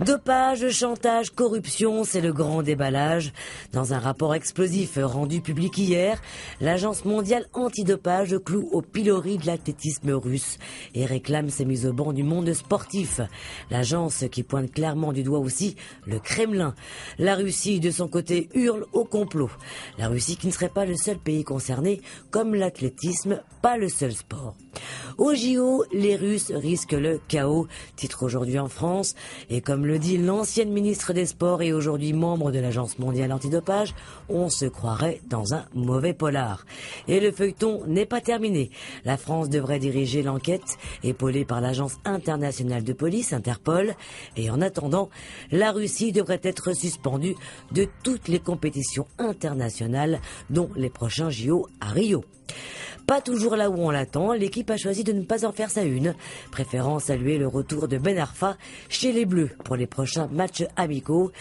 Dopage, chantage, corruption, c'est le grand déballage. Dans un rapport explosif rendu public hier, l'Agence mondiale antidopage cloue au pilori de l'athlétisme russe et réclame ses mises au banc du monde sportif. L'agence qui pointe clairement du doigt aussi le Kremlin. La Russie, de son côté, hurle au complot. La Russie qui ne serait pas le seul pays concerné, comme l'athlétisme, pas le seul sport. Au JO, les Russes risquent le chaos, titre aujourd'hui en France, et comme le dit l'ancienne ministre des Sports et aujourd'hui membre de l'Agence mondiale antidopage, on se croirait dans un mauvais polar. Et le feuilleton n'est pas terminé. La France devrait diriger l'enquête, épaulée par l'Agence internationale de police, Interpol, et en attendant, la Russie devrait être suspendue de toutes les compétitions internationales, dont les prochains JO à Rio. Pas toujours là où on l'attend, l'équipe a choisi de ne pas en faire sa une, préférant saluer le retour de Ben Arfa chez les Bleus pour les prochains matchs amicaux.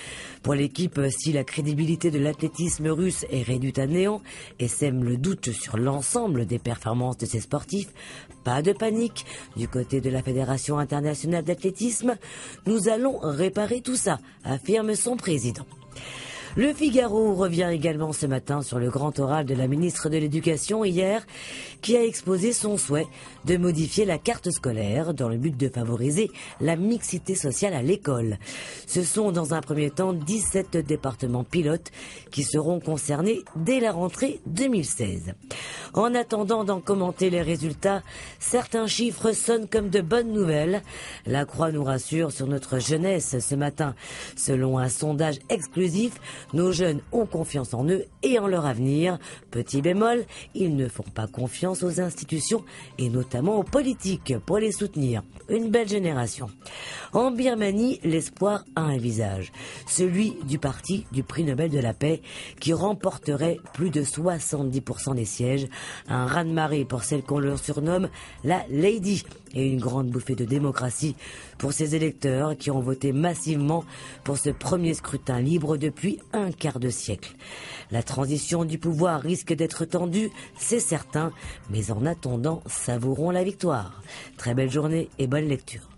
Pour l'équipe, si la crédibilité de l'athlétisme russe est réduite à néant et sème le doute sur l'ensemble des performances de ses sportifs, pas de panique. Du côté de la Fédération internationale d'athlétisme, nous allons réparer tout ça, affirme son président. Le Figaro revient également ce matin sur le grand oral de la ministre de l'Éducation hier, qui a exposé son souhait de modifier la carte scolaire dans le but de favoriser la mixité sociale à l'école. Ce sont dans un premier temps 17 départements pilotes qui seront concernés dès la rentrée 2016. En attendant d'en commenter les résultats, certains chiffres sonnent comme de bonnes nouvelles. La Croix nous rassure sur notre jeunesse ce matin. Selon un sondage exclusif, nos jeunes ont confiance en eux et en leur avenir. Petit bémol, ils ne font pas confiance aux institutions et notamment aux politiques pour les soutenir. Une belle génération. En Birmanie, l'espoir a un visage. Celui du parti du prix Nobel de la paix qui remporterait plus de 70% des sièges. Un raz-de-marée pour celle qu'on leur surnomme la Lady et une grande bouffée de démocratie pour ces électeurs qui ont voté massivement pour ce premier scrutin libre depuis un quart de siècle. La transition du pouvoir risque d'être tendue, c'est certain, mais en attendant, savourons la victoire. Très belle journée et bonne lecture.